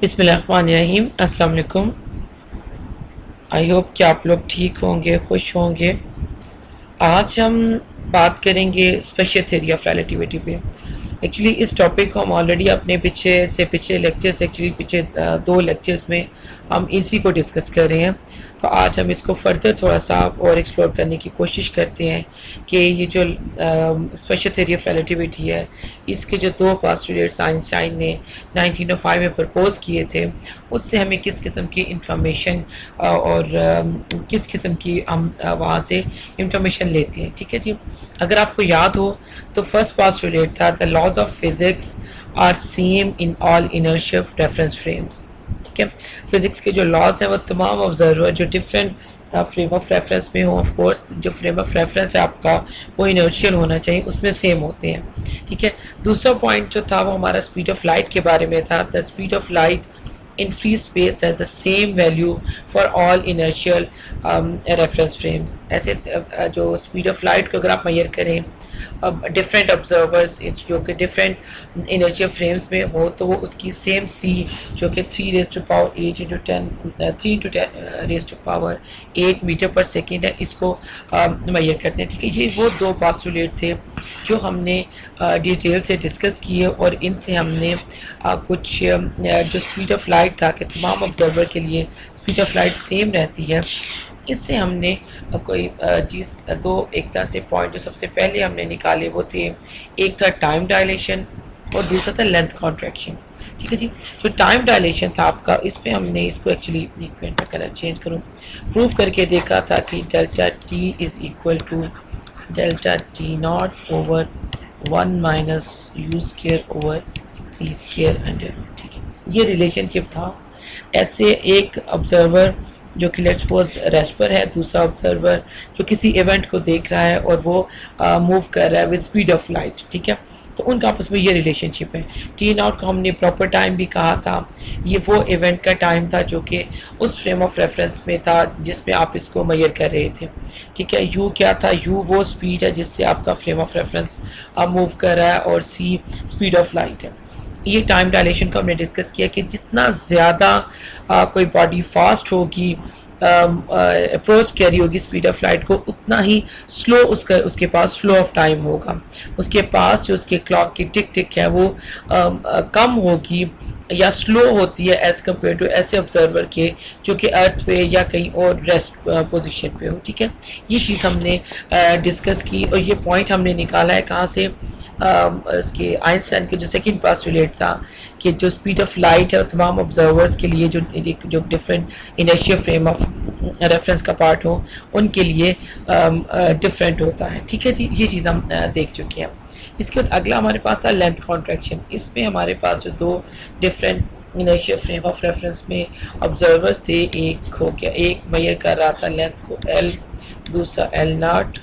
बिस्मिल्लाहिर्रहमानिर्रहीम। अस्सलाम वालेकुम। आई होप कि आप लोग ठीक होंगे, खुश होंगे। आज हम बात करेंगे स्पेशल थ्योरी ऑफ रिलेटिविटी पे। एक्चुअली इस टॉपिक को हम ऑलरेडी अपने पिछले लेक्चर्स एक्चुअली पिछले 2 लेक्चर्स में हम इसी को डिस्कस कर रहे हैं। तो आज हम इसको फर्दर थोड़ा सा और एक्सप्लोर करने की कोशिश करते हैं कि ये जो स्पेशल थ्योरी ऑफ रिलेटिविटी है, इसके जो 2 पोस्टुलेट्स आइंस्टाइन ने 1905 में प्रपोज किए थे, उससे हमें किस किस्म की इंफॉर्मेशन और किस किस्म की हम वहाँ से इंफॉर्मेशन लेते हैं। ठीक है जी। अगर आपको याद हो तो फर्स्ट पोस्टुलेट था the laws of physics are same in all inertial reference frames. ठीक है, फिजिक्स के जो लॉज हैं वो तमाम ऑब्जर्वर जो डिफरेंट फ्रेम ऑफ रेफरेंस में हो, ऑफ कोर्स जो फ्रेम ऑफ रेफरेंस है आपका वो इनर्शियल होना चाहिए, उसमें सेम होते हैं। ठीक है, दूसरा पॉइंट जो था वो हमारा स्पीड ऑफ लाइट के बारे में था। The speed of light in free space has the same value for all inertial reference frames। ऐसे जो स्पीड ऑफ लाइट को अगर आप मेजर करें डिफरेंट ऑब्जर्वर्स जो कि डिफरेंट इनर्शियल फ्रेम्स में हो, तो वो उसकी सेम सी जो कि 3⁻8 इंटू 10 3 × 10⁻8 मीटर पर सेकेंड है, इसको मेजर करते हैं। ठीक है, ये वो 2 पोस्टुलेट थे जो हमने डिटेल से डिस्कस किए और इनसे हमने कुछ जो स्पीड ऑफ लाइट था कि तमाम ऑब्जर्वर के लिए स्पीड ऑफ लाइट सेम रहती है, इससे हमने कोई चीज़ दो एक तरह से पॉइंट जो सबसे पहले हमने निकाले वो थे, एक था टाइम डायलेशन और दूसरा था लेंथ कॉन्ट्रैक्शन। ठीक है जी। जो टाइम डायलेशन था आपका, इस पर हमने इसको एक्चुअली एक मिनट में कलर चेंज करूँ, प्रूव करके देखा था कि delta T is equal to delta T not over 1 minus U square over C square under. ठीक है, ये रिलेशनशिप था। ऐसे एक ऑब्जर्वर जो कि लेट्स सपोज रेस्पर है, दूसरा ऑब्जर्वर जो किसी इवेंट को देख रहा है और वो मूव कर रहा है विद स्पीड ऑफ लाइट। ठीक है, तो उनका आपस में ये रिलेशनशिप है। टी नॉट को हमने प्रॉपर टाइम भी कहा था, ये वो इवेंट का टाइम था जो कि उस फ्रेम ऑफ रेफरेंस में था जिसमें आप इसको मेजर कर रहे थे। ठीक है, यू क्या था, यू वो स्पीड है जिससे आपका फ्रेम ऑफ रेफरेंस मूव कर रहा है और सी स्पीड ऑफ लाइट है। ये टाइम डायलेशन को हमने डिस्कस किया कि जितना ज़्यादा कोई बॉडी फास्ट होगी, अप्रोच कैरी होगी स्पीड ऑफ लाइट को, उतना ही स्लो उसके पास फ्लो ऑफ टाइम होगा। उसके पास जो उसके क्लॉक की टिक टिक है वो कम होगी या स्लो होती है एज़ कम्पेयर टू ऐसे ऑब्जर्वर के जो कि अर्थ पे या कहीं और रेस्ट पोजीशन पे हो। ठीक है, ये चीज़ हमने डिस्कस की और ये पॉइंट हमने निकाला है कहाँ से, इसके आइंस्टाइन के जो सेकंड पोस्टुलेट था कि जो स्पीड ऑफ लाइट है तमाम ऑब्जर्वर्स के लिए जो different inertial frame of reference का पार्ट हो उनके लिए डिफरेंट होता है। ठीक है जी, ये चीज़ हम देख चुके हैं। इसके बाद अगला हमारे पास था लेंथ कॉन्ट्रैक्शन। इसमें हमारे पास जो 2 different inertial frame of reference में ऑब्जर्वर्स थे, एक हो गया, एक मेजर कर रहा था लेंथ को L, दूसरा L नॉट,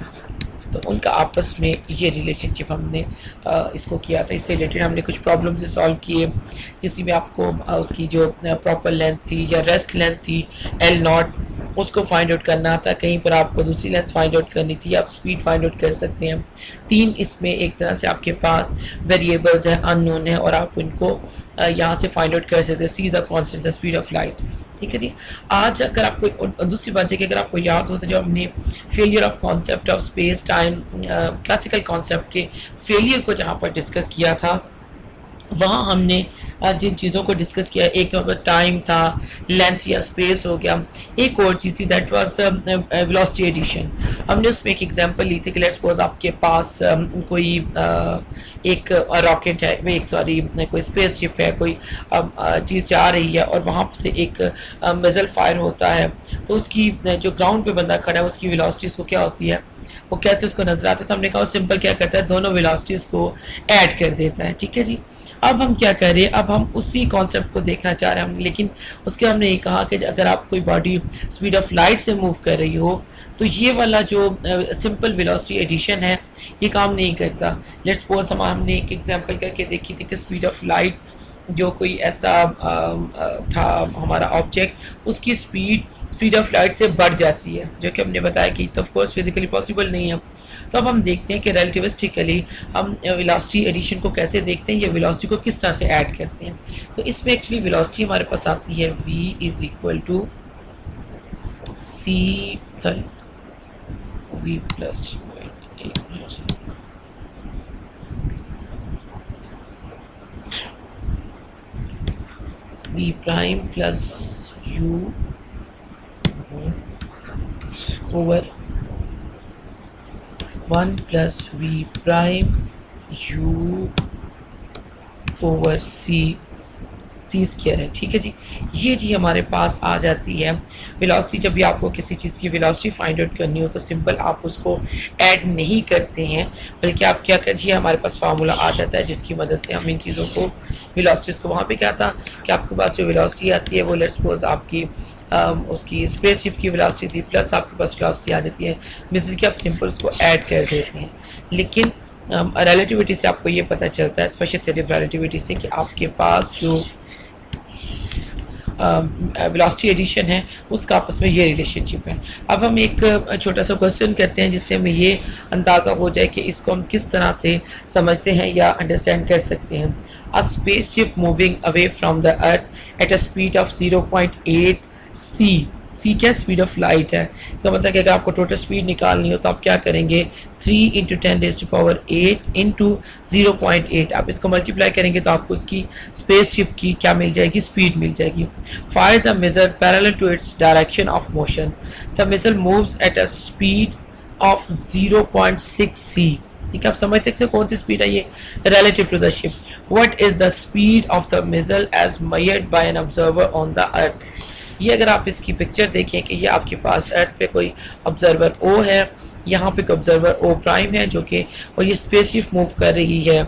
तो उनका आपस में ये रिलेशनशिप हमने इसको किया था। इससे रिलेटेड हमने कुछ प्रॉब्लम से सॉल्व किए जिसमें आपको उसकी जो प्रॉपर लेंथ थी या रेस्ट लेंथ थी L नॉट, उसको फाइंड आउट करना था। कहीं पर आपको दूसरी लेंथ फाइंड आउट करनी थी, आप स्पीड फाइंड आउट कर सकते हैं। 3 इसमें एक तरह से आपके पास वेरिएबल्स हैं, अननोन है, और आप उनको यहाँ से फाइंड आउट कर सकते हैं। C is a constant speed of light. ठीक है जी। आज अगर आपको दूसरी बात है कि अगर आपको याद हो तो जो हमने failure of concept of space time classical concept के फेलियर को जहाँ पर डिस्कस किया था, वहाँ हमने जिन चीज़ों को डिस्कस किया, एक तो टाइम था, लेंथ या स्पेस हो गया, एक और चीज़ थी दैट वाज वेलोसिटी एडिशन। हमने उसमें एक एग्जांपल ली थी कि लेट्स सपोज आपके पास कोई एक रॉकेट है, कोई स्पेस शिप है, कोई चीज़ जा रही है और वहाँ से एक मिसाइल फायर होता है, तो उसकी जो ग्राउंड पे बंदा खड़ा है उसकी वेलोसिटी उसको क्या होती है, वो कैसे उसको नजर आता है, तो हमने कहा सिंपल क्या करता है, दोनों वेलोसिटीज़ को ऐड कर देता है। ठीक है जी। अब हम क्या कर रहे हैं, अब हम उसी कॉन्सेप्ट को देखना चाह रहे हैं लेकिन उसके हमने ये कहा कि अगर आप कोई बॉडी स्पीड ऑफ लाइट से मूव कर रही हो तो ये वाला जो सिंपल वेलोसिटी एडिशन है ये काम नहीं करता। लेट्स सपोज हमने एक एग्जांपल करके देखी थी कि स्पीड ऑफ लाइट जो कोई ऐसा था हमारा ऑब्जेक्ट, उसकी स्पीड ऑफ लाइट से बढ़ जाती है, जो कि हमने बताया कि तो ऑफ कोर्स फिजिकली पॉसिबल नहीं है। तो अब हम देखते हैं कि रिलेटिविस्टिकली हम वेलोसिटी एडिशन को कैसे देखते हैं या वेलोसिटी को किस तरह से ऐड करते हैं। तो इसमें एक्चुअली वेलोसिटी हमारे पास आती है v is equal to C sorry v plus v prime plus u over 1 plus v prime u over C square है। ठीक है जी, ये जी हमारे पास आ जाती है वेलोसिटी। जब भी आपको किसी चीज़ की वेलोसिटी फाइंड आउट करनी हो तो सिंपल आप उसको ऐड नहीं करते हैं, बल्कि आप क्या करिए, हमारे पास फार्मूला आ जाता है जिसकी मदद से हम इन चीज़ों को वेलोसिटीज़ को, वहाँ पे क्या था कि आपके पास जो वेलोसिटी आती है वो लेट्स सपोज आपकी उसकी स्पेसशिप की वेलोसिटी थी प्लस आपके पास वेलोसिटी आ जाती है, मिसल कि आप सिंपल उसको ऐड कर देते हैं। लेकिन रिलेटिविटी से आपको ये पता चलता है, स्पेशल थ्योरी ऑफ रिलेटिविटी से, कि आपके पास जो वेलोसिटी एडिशन है उसका आपस में ये रिलेशनशिप है। अब हम एक छोटा सा क्वेश्चन करते हैं जिससे हमें ये अंदाज़ा हो जाए कि इसको हम किस तरह से समझते हैं या अंडरस्टैंड कर सकते हैं। अ spaceship moving away from the earth at a speed of 0.8 सी क्या स्पीड ऑफ लाइट है। इसका मतलब कि अगर आपको टोटल स्पीड निकालनी हो तो आप क्या करेंगे, 3 × 10⁸ इंटू 0.8, आप इसको मल्टीप्लाई करेंगे तो आपको इसकी स्पेसशिप की क्या मिल जाएगी, स्पीड मिल जाएगी। Fire the missile parallel to its direction of motion, the missile moves at a speed of 0.6 C. ठीक है, आप समझ सकते हो कौन सी स्पीड है ये, relative to the ship. What is the speed of the missile as measured by an observer on the earth. ये अगर आप इसकी पिक्चर देखें कि ये आपके पास अर्थ पे कोई ऑब्जर्वर ओ है, यहाँ पे ऑब्जर्वर ओ प्राइम है जो कि, और ये स्पेसशिप मूव कर रही है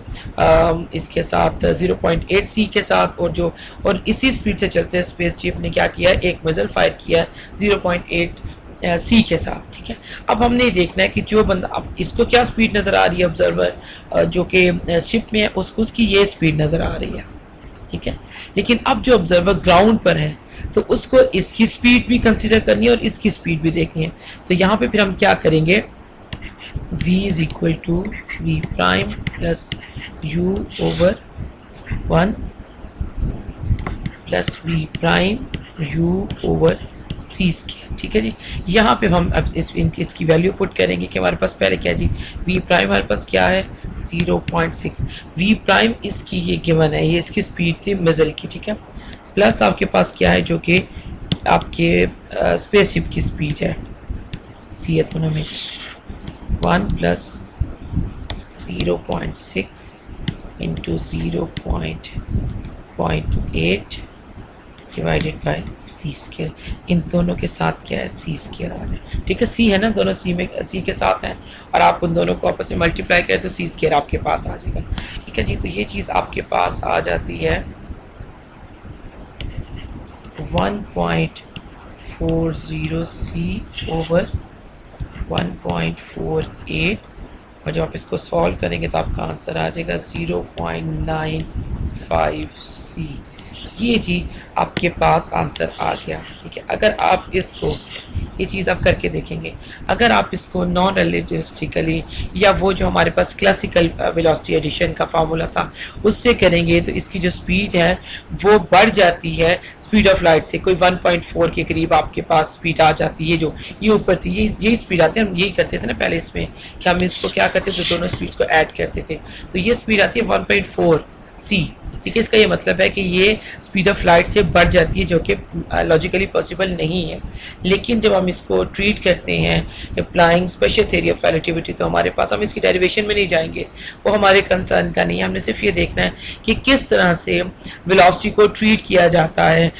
इसके साथ 0.8 सी के साथ, और इसी स्पीड से चलते हैं स्पेसशिप ने क्या किया है, एक मिसाइल फायर किया है 0.8 सी के साथ। ठीक है, अब हमने देखना है कि जो बंदा, अब इसको क्या स्पीड नज़र आ रही है, ऑब्जर्वर जो कि शिप में है उसकी ये स्पीड नज़र आ रही है। ठीक है, लेकिन अब जो ऑब्जर्वर ग्राउंड पर है तो उसको इसकी स्पीड भी कंसीडर करनी है और इसकी स्पीड भी देखनी है। तो यहाँ पे फिर हम क्या करेंगे, v is equal to v prime plus u over 1 plus v prime u over C square. ठीक है जी, यहाँ पे हम अब इसकी वैल्यू पुट करेंगे कि हमारे पास पहले क्या जी, v प्राइम हमारे पास क्या है 0.6, v प्राइम इसकी ये गिवन है, ये इसकी स्पीड थी मिसाइल की। ठीक है, प्लस आपके पास क्या है जो कि आपके स्पेसशिप की स्पीड है, सी है दोनों में 1 plus 0.6 into 0.8 divided by c square. इन दोनों के साथ क्या है, सी स्क्वायर आ रहा है। ठीक है, सी है ना, दोनों सी के साथ हैं, और आप उन दोनों को आपस में मल्टीप्लाई करें तो सी स्क्वायर आपके पास आ जाएगा। ठीक है जी, तो ये चीज़ आपके पास आ जाती है 1.40 सी ओवर 1.48, और जब आप इसको सॉल्व करेंगे तो आपका आंसर आ जाएगा 0.95 सी। ये जी आपके पास आंसर आ गया। ठीक है, अगर आप इसको, ये चीज़ आप करके देखेंगे, अगर आप इसको नॉन रिलेटिविस्टिकली या वो जो हमारे पास क्लासिकल वेलोसिटी एडिशन का फार्मूला था उससे करेंगे तो इसकी जो स्पीड है वो बढ़ जाती है स्पीड ऑफ लाइट से, कोई 1.4 के करीब आपके पास स्पीड आ जाती है। जो ये ऊपर थी यही स्पीड आती है, हम यही करते थे ना पहले इसमें कि हम इसको क्या करते थे, दोनों स्पीड्स को ऐड करते थे, तो ये स्पीड आती है 1.4 सी। ठीक है, इसका ये मतलब है कि ये स्पीड ऑफ लाइट से बढ़ जाती है, जो कि लॉजिकली पॉसिबल नहीं है। लेकिन जब हम इसको ट्रीट करते हैं applying special theory of relativity, तो हमारे पास, हम इसकी डेरिवेशन में नहीं जाएंगे, वो हमारे कंसर्न का नहीं है। हमने सिर्फ ये देखना है कि किस तरह से वेलोसिटी को ट्रीट किया जाता है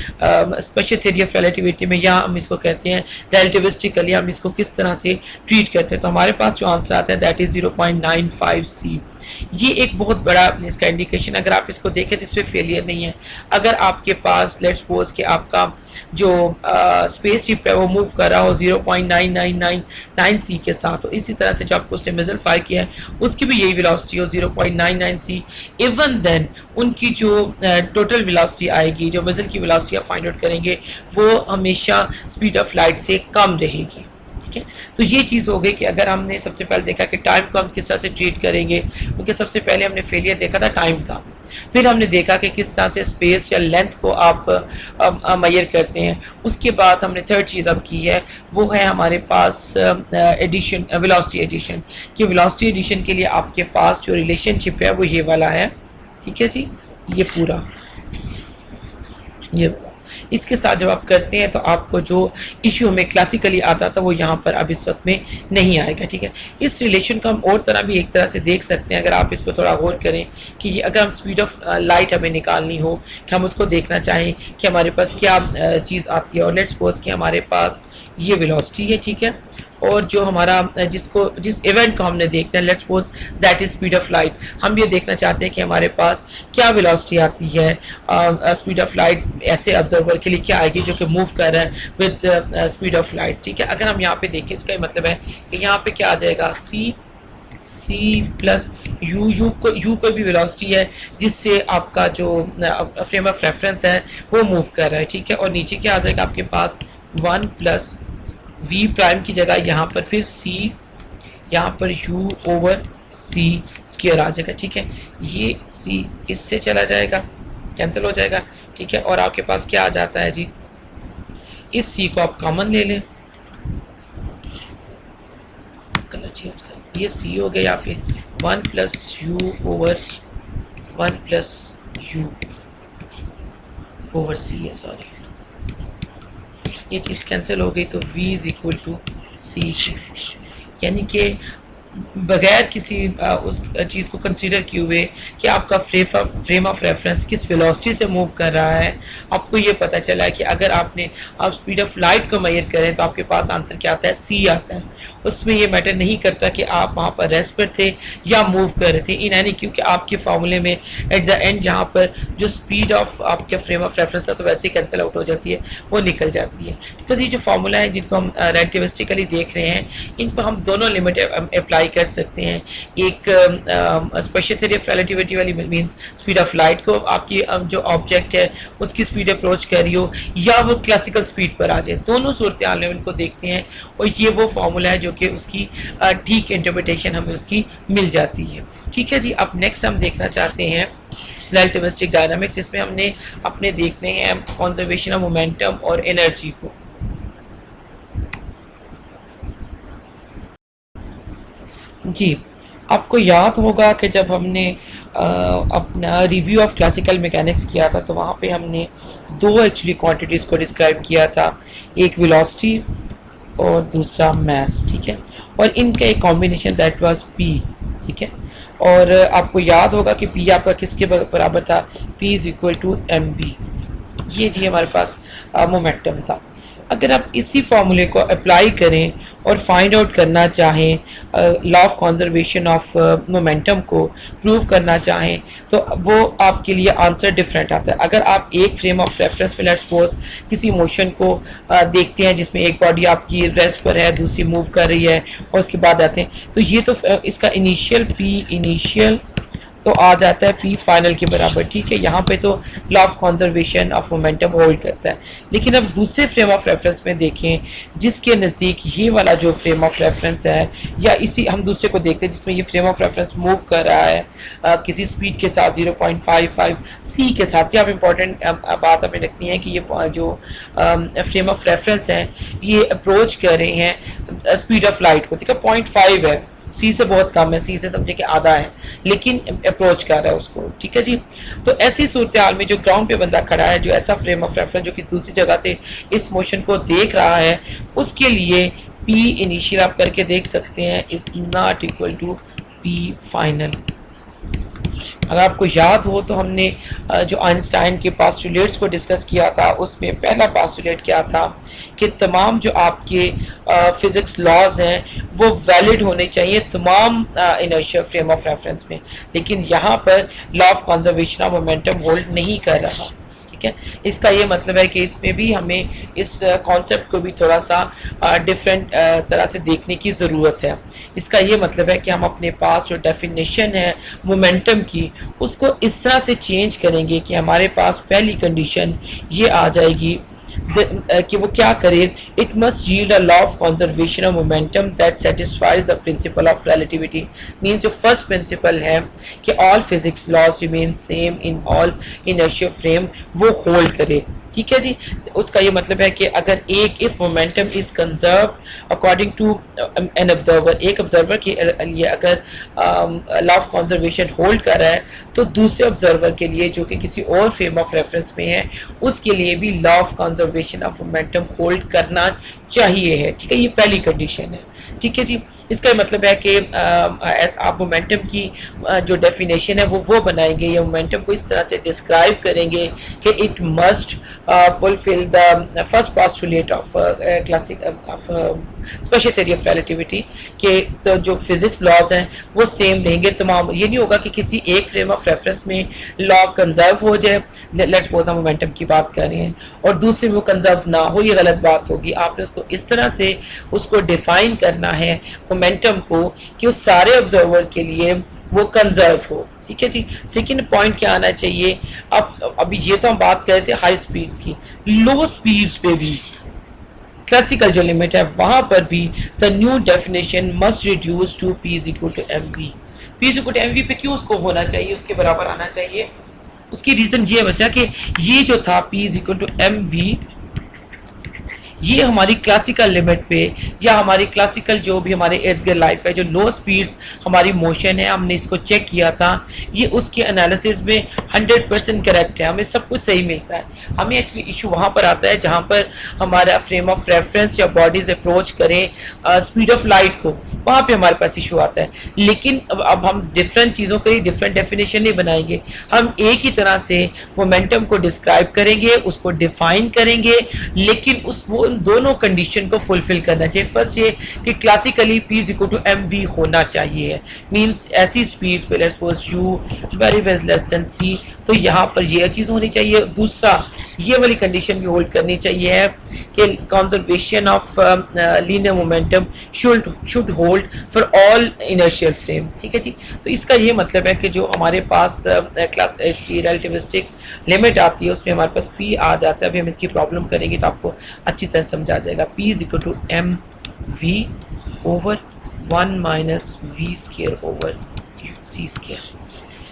स्पेशल थ्योरी ऑफ रिलेटिविटी में, या हम इसको कहते हैं रिलेटिविस्टिकली हम इसको किस तरह से ट्रीट करते हैं। तो हमारे पास जो आंसर आता है दैट इज 0.95 सी। ये एक बहुत बड़ा इसका इंडिकेशन, अगर आप इसको देखें तो इस पर फेलियर नहीं है। अगर आपके पास लेट्स सपोज कि आपका जो स्पेसशिप है वो मूव कर रहा हो 0.9999 सी के साथ, तो इसी तरह से जो आपको उसने मिसाइल फायर किया है उसकी भी यही वेलोसिटी हो 0.99 सी, इवन देन उनकी जो टोटल वेलोसिटी आएगी, जो मिसाइल की वेलोसिटी आप फाइंड आउट करेंगे, वो हमेशा स्पीड ऑफ लाइट से कम रहेगी। ठीक है। तो ये चीज़ हो गई कि अगर हमने सबसे पहले देखा कि टाइम को हम किस तरह से ट्रीट करेंगे, क्योंकि सबसे पहले हमने फेलियर देखा था टाइम का, फिर हमने देखा कि किस तरह से स्पेस या लेंथ को आप मेजर करते हैं। उसके बाद हमने थर्ड चीज़ अब की है, वो है हमारे पास एडिशन, वेलोसिटी एडिशन। कि वेलोसिटी एडिशन के लिए आपके पास जो रिलेशनशिप है वो ये वाला है, ठीक है जी, ये पूरा ये इसके साथ जब आप करते हैं तो आपको जो इश्यू हमें क्लासिकली आता था वो यहाँ पर अब इस वक्त में नहीं आएगा, ठीक है। इस रिलेशन को हम और तरह भी एक तरह से देख सकते हैं, अगर आप इसको थोड़ा गौर करें कि ये अगर हम स्पीड ऑफ लाइट हमें निकालनी हो, कि हम उसको देखना चाहें कि हमारे पास क्या चीज़ आती है, और लेट्स सपोज कि हमारे पास ये वेलोसिटी है, ठीक है, और जो हमारा जिस इवेंट को हमने देखना है, let's suppose that is speed of light, हम ये देखना चाहते हैं कि हमारे पास क्या वेलोसिटी आती है स्पीड ऑफ लाइट ऐसे ऑब्जर्वर के लिए क्या आएगी जो कि मूव कर रहा है विद स्पीड ऑफ लाइट, ठीक है। अगर हम यहाँ पे देखें, इसका मतलब है कि यहाँ पे क्या आ जाएगा, c प्लस यू कोई भी वेलोसिटी है जिससे आपका जो फ्रेम ऑफ रेफरेंस है वो मूव कर रहा है, ठीक है। और नीचे क्या आ जाएगा आपके पास 1 प्लस v प्राइम की जगह यहाँ पर फिर c, यहाँ पर u ओवर c स्क्वायर आ जाएगा, ठीक है। ये c इससे चला जाएगा, कैंसिल हो जाएगा, ठीक है। और आपके पास क्या आ जाता है जी, इस c को आप कॉमन ले लें, कलर चेंज कर, ये c हो गया यहाँ पे 1 plus you over 1 plus you over c है, सॉरी ये चीज़ कैंसिल हो गई, तो v इज इक्वल टू सी, यानी कि बगैर किसी उस चीज़ को कंसीडर किए हुए कि आपका फ्रेम ऑफ रेफरेंस किस वेलोसिटी से मूव कर रहा है, आपको ये पता चला है कि अगर आप स्पीड ऑफ लाइट को मेजर करें तो आपके पास आंसर क्या आता है, c आता है। उसमें ये मैटर नहीं करता कि आप वहाँ पर रेस्ट पर थे या मूव कर रहे थे इन एनी, क्योंकि आपके फार्मूले में एट द एंड यहाँ पर जो स्पीड ऑफ आपके फ्रेम ऑफ रेफरेंस है तो वैसे ही कैंसिल आउट हो जाती है, वो निकल जाती है। बिकॉज ये जो फार्मूला है जिनको हम रिलेटिविस्टिकली देख रहे हैं, इन पर हम दोनों लिमिट अप्लाई कर सकते हैं। एक स्पेशल थ्योरी ऑफ रिलेटिविटी वाली मींस स्पीड ऑफ लाइट को आपकी जो ऑब्जेक्ट है उसकी स्पीड अप्रोच कर रही हो, या वो क्लासिकल स्पीड पर आ जाए, दोनों सूरत हाल में उनको देखते हैं, और ये वो फार्मूला है जो कि उसकी ठीक इंटरप्रिटेशन हमें उसकी मिल जाती है, ठीक है जी। अब नेक्स्ट हम देखना चाहते हैं रिलेटिविस्टिक डायनामिक्स, इसमें हमने अपने देखने हैं कंजर्वेशन ऑफ मोमेंटम और एनर्जी को। जी, आपको याद होगा कि जब हमने अपना रिव्यू ऑफ क्लासिकल मैकेनिक्स किया था तो वहाँ पे हमने दो एक्चुअली क्वांटिटीज़ को डिस्क्राइब किया था, एक वेलोसिटी और दूसरा मास, ठीक है। और इनका एक कॉम्बिनेशन दैट वाज p, ठीक है। और आपको याद होगा कि p आपका किसके बराबर था, p is equal to mv, ये जी हमारे पास मोमेंटम था। अगर आप इसी फॉर्मूले को अप्लाई करें और फाइंड आउट करना चाहें, law of conservation of momentum को प्रूव करना चाहें, तो वो आपके लिए आंसर डिफरेंट आता है। अगर आप एक फ्रेम ऑफ रेफरेंस में लेट्स सपोज किसी मोशन को देखते हैं जिसमें एक बॉडी आपकी रेस्ट पर है, दूसरी मूव कर रही है, और उसके बाद आते हैं, तो ये तो इसका इनिशियल p इनिशियल तो आ जाता है p फाइनल के बराबर, ठीक है। यहाँ पे तो law of conservation of momentum hold करता है। लेकिन अब दूसरे फ्रेम ऑफ रेफरेंस में देखें जिसके नज़दीक ये वाला जो फ्रेम ऑफ रेफरेंस है, या इसी हम दूसरे को देखते हैं जिसमें ये फ्रेम ऑफ रेफरेंस मूव कर रहा है किसी स्पीड के साथ 0.55 c के साथ। यहाँ पे इंपॉर्टेंट बात हमें लगती है कि ये जो फ्रेम ऑफ रेफरेंस है ये अप्रोच कर रहे हैं स्पीड ऑफ लाइट को, ठीक है, 0.5 है, सी से बहुत कम है, सी से समझे कि आधा है, लेकिन अप्रोच कर रहा है उसको, ठीक है जी। तो ऐसी सूरत हाल में जो ग्राउंड पे बंदा खड़ा है, जो ऐसा फ्रेम ऑफ रेफरेंस जो कि दूसरी जगह से इस मोशन को देख रहा है, उसके लिए p इनिशियल आप करके देख सकते हैं is not equal to p final. अगर आपको याद हो तो हमने जो आइंस्टाइन के पास्टुलेट्स को डिस्कस किया था, उसमें पहला पास्टुलेट क्या था कि तमाम जो आपके फिजिक्स लॉज हैं वो वैलिड होने चाहिए तमाम इनर्शिया फ्रेम ऑफ रेफरेंस में, लेकिन यहाँ पर law of conservation of momentum hold नहीं कर रहा, ठीक है। इसका ये मतलब है कि इसमें भी हमें इस कॉन्सेप्ट को भी थोड़ा सा डिफरेंट तरह से देखने की ज़रूरत है। इसका ये मतलब है कि हम अपने पास जो डेफिनेशन है मोमेंटम की उसको इस तरह से चेंज करेंगे कि हमारे पास पहली कंडीशन ये आ जाएगी कि वो क्या करे, it must yield a law of conservation of momentum that satisfies the principle of relativity. Means जो फर्स्ट प्रिंसिपल है कि all physics laws remain same in all inertial frame, वो होल्ड करे। ठीक है जी, उसका ये मतलब है कि अगर if momentum is conserve according to an observer, एक ऑब्जर्वर के लिए अगर लॉ ऑफ कंजर्वेशन होल्ड कर रहा है, तो दूसरे ऑब्जर्वर के लिए जो कि किसी और फ्रेम ऑफ रेफरेंस में है, उसके लिए भी law of conservation of momentum hold करना चाहिए है। ठीक है, ये पहली कंडीशन है। ठीक है जी, इसका मतलब है कि आप मोमेंटम की जो डेफिनेशन है वो बनाएंगे या मोमेंटम को इस तरह से डिस्क्राइब करेंगे कि it must fulfil the first postulate of classic of special theory of relativity, के तो जो फिजिक्स लॉज हैं वो सेम रहेंगे तमाम। ये नहीं होगा कि किसी एक फ्रेम ऑफ रेफरेंस में लॉ कंजर्व हो जाए, लेट्स सपोज हम मोमेंटम की बात कर रहे हैं, और दूसरे में वो कंजर्व ना हो, ये गलत बात होगी। आपने उसको इस तरह से उसको डिफाइन करना है मोमेंटम को कि उस सारे ऑब्जर्वर के लिए वो कंजर्व हो। ठीक है जी, सेकंड पॉइंट क्या आना चाहिए, अब अभी ये तो हम बात कर रहे थे हाई स्पीड्स की, लो स्पीड्स पे भी क्लासिकल जो लिमिट है वहां पर भी the new definition must reduce to p is equal to M V. p is equal to M V पे क्यों उसको होना चाहिए, उसके बराबर आना चाहिए। उसकी रीजन ये बचा कि ये जो था p is equal to M V, ये हमारी क्लासिकल लिमिट पे या हमारी क्लासिकल जो भी हमारे इर्द गिर्द लाइफ है, जो लो स्पीड्स हमारी मोशन है, हमने इसको चेक किया था, ये उसके एनालिसिस में 100% करेक्ट है, हमें सब कुछ सही मिलता है। हमें एक्चुअली इशू वहाँ पर आता है जहाँ पर हमारा फ्रेम ऑफ रेफरेंस या बॉडीज अप्रोच करें स्पीड ऑफ लाइट को, वहाँ पे हमारे पास इशू आता है। लेकिन अब हम डिफरेंट चीज़ों के लिए डिफरेंट डेफिनेशन नहीं बनाएंगे, हम एक ही तरह से मोमेंटम को डिस्क्राइब करेंगे, उसको डिफाइन करेंगे, लेकिन उस वो दोनों कंडीशन को फुलफिल करना चाहिए। फर्स्ट ये कि classically p is equal to mv होना चाहिए, मींस ऐसी स्पीड पे let's suppose u very very less than c, तो यहाँ पर ये चीज़ होनी चाहिए। दूसरा ये वाली कंडीशन भी होल्ड करनी चाहिए है कि conservation of linear momentum should hold for all inertial frame. ठीक है जी, तो इसका ये मतलब है कि जो हमारे पास क्लास इसकी रिलेटिविस्टिक लिमिट आती है उसमें हमारे पास p आ जाता है। अभी हम इसकी प्रॉब्लम करेंगे तो आपको अच्छी तरह समझा जाएगा। p is equal to M V over 1 minus V square over C square.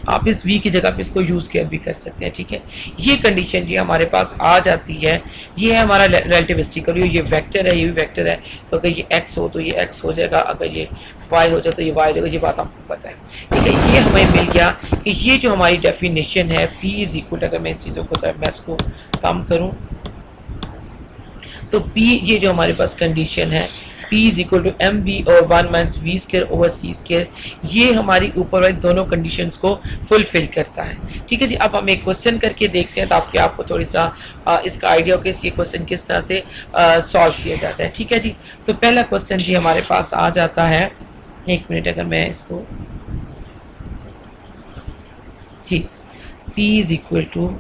आप इस v की जगह पे इसको यूज केयर भी कर सकते हैं। ठीक है, ये कंडीशन जी हमारे पास आ जाती है, ये है हमारा रिलेटिविस्टिकल, ये वेक्टर है, ये भी वेक्टर है, तो अगर ये x हो तो ये x हो जाएगा, अगर ये y हो जाए तो ये y हो जाएगा। ये बात आपको पता है। ठीक है, ये हमें मिल गया कि ये जो हमारी डेफिनेशन है p इज इक्वल, अगर मैं इन चीज़ों को मैं इसको कम करूँ तो p, ये जो हमारे पास कंडीशन है p is equal to M V और 1 minus V square over C square, ये हमारी ऊपर वाली दोनों कंडीशंस को फुलफिल करता है। ठीक है जी, अब हम एक क्वेश्चन करके देखते हैं ताकि आपको थोड़ी सा इसका आइडिया हो कि ये क्वेश्चन किस तरह से सॉल्व किया जाता है। ठीक है जी, तो पहला क्वेश्चन जी हमारे पास आ जाता है, एक मिनट अगर मैं इसको, जी p is equal to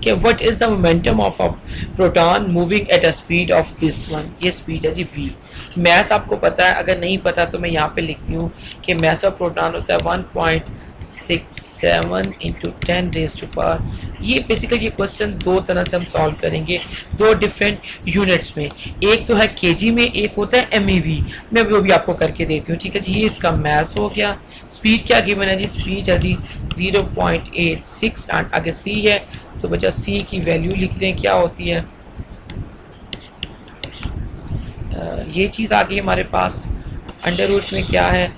what is the momentum of a proton moving at a speed of this one. ये स्पीड है जी v। मैस आपको पता है, अगर नहीं पता तो मैं यहाँ पे लिखती हूँ कि मैस ऑफ प्रोटॉन होता है 1.67 इंटू 10 रेज टू पावर। ये बेसिकली ये क्वेश्चन दो तरह से हम सॉल्व करेंगे, दो डिफरेंट यूनिट्स में, एक तो है केजी में, एक होता है एमईवी। मैं वो भी आपको करके देती हूँ। ठीक है जी, ये इसका मैस हो गया। स्पीड क्या गिवन है जी, स्पीड है जी 0.86 एंड आगे सी है तो बचा c की वैल्यू लिख दें, क्या होती है ये चीज़ आ गई हमारे पास, अंडर रूट में क्या है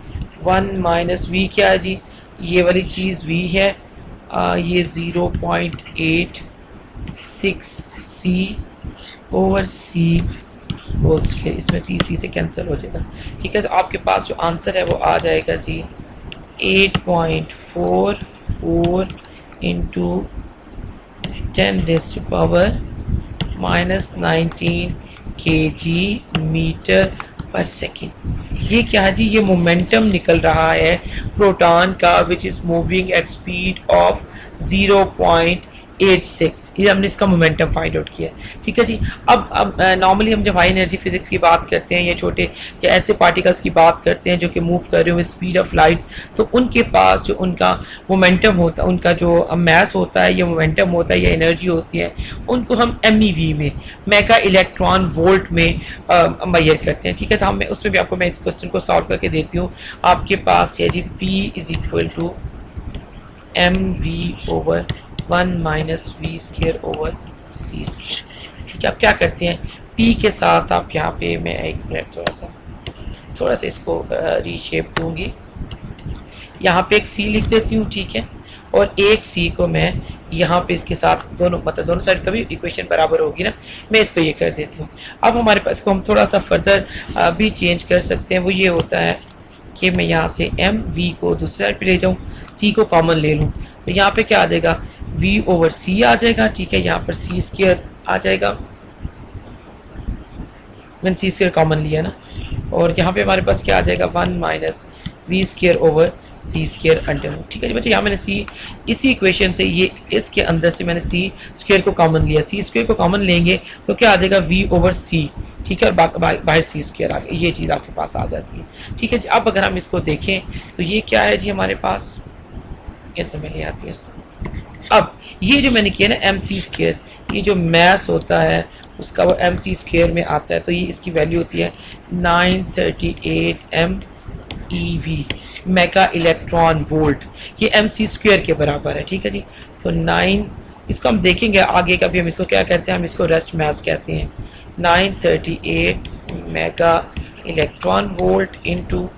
1 माइनस वी, क्या है जी ये वाली चीज़ v है, ये 0.86 c over c whole square, इसमें c से कैंसिल हो जाएगा। ठीक है, तो आपके पास जो आंसर है वो आ जाएगा जी 8.44 into 10 raise to power -19 kg metre पर सेकेंड। ये क्या है जी, ये मोमेंटम निकल रहा है प्रोटॉन का which is moving at speed of 0.86 86, ये हमने इसका मोमेंटम फाइंड आउट किया है। ठीक है जी। अब नॉर्मली हम जब हाई एनर्जी फिजिक्स की बात करते हैं या छोटे या ऐसे पार्टिकल्स की बात करते हैं जो कि मूव कर रहे हो स्पीड ऑफ लाइट, तो उनके पास जो उनका मोमेंटम होता है, उनका जो मैस होता है या मोमेंटम होता है या एनर्जी होती है, उनको हम MEV में, मेगा इलेक्ट्रॉन वोल्ट में मेजर करते हैं। ठीक है, तो हम उसमें भी आपको मैं इस क्वेश्चन को सॉल्व करके देती हूँ। आपके पास है जी P is equal to MV over 1 minus V square over C square. ठीक है, आप क्या करते हैं, P के साथ आप यहाँ पे, मैं एक मिनट थोड़ा सा इसको रीशेप दूंगी, यहाँ पे एक C लिख देती हूँ। ठीक है, और एक C को मैं यहाँ पे इसके साथ दोनों, मतलब दोनों साइड तभी इक्वेशन बराबर होगी ना, मैं इसको ये कर देती हूँ। अब हमारे पास को हम थोड़ा सा फर्दर भी चेंज कर सकते हैं। वो ये होता है कि मैं यहाँ से MV को दूसरी साइड पे ले जाऊँ, C को कॉमन ले लूँ, तो यहाँ पे क्या आ जाएगा, V ओवर C आ जाएगा। ठीक है, यहाँ पर C स्क्वायर आ जाएगा, मैंने C स्क्वायर कॉमन लिया ना, और यहाँ पे हमारे पास क्या आ जाएगा, 1 minus V square over C square under root. ठीक है जी बच्चे, यहाँ मैंने C इसी इक्वेशन से, ये इसके अंदर से मैंने C स्क्वायर को कॉमन लिया, C स्क्वायर को कॉमन लेंगे तो क्या आ जाएगा, V ओवर C। ठीक है, और बाहर C स्क्वायर आ गया, ये चीज़ आपके पास आ जाती है। ठीक है जी, अब अगर हम इसको देखें तो ये क्या है जी हमारे पास, ये तो मैं ले आती है इसको। अब ये जो मैंने किया ना MC स्क्वायर, ये जो मैस होता है उसका वो MC स्क्वायर में आता है, तो ये इसकी वैल्यू होती है 938 MeV, मेगा इलेक्ट्रॉन वोल्ट। ये MC स्क्वायर के बराबर है। ठीक है जी, तो 9, इसको हम देखेंगे आगे का भी, हम इसको क्या कहते हैं, हम इसको रेस्ट मैस कहते हैं। 938 mega electron volt into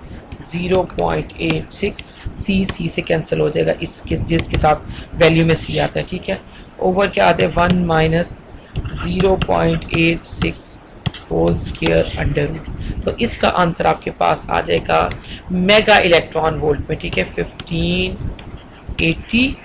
0.86, C से कैंसिल हो जाएगा, इसके जिसके साथ वैल्यू में C आता है। ठीक है, ओवर क्या आता है, 1 minus 0.86 whole square under root. तो इसका आंसर आपके पास आ जाएगा मेगा इलेक्ट्रॉन वोल्ट में। ठीक है, 1580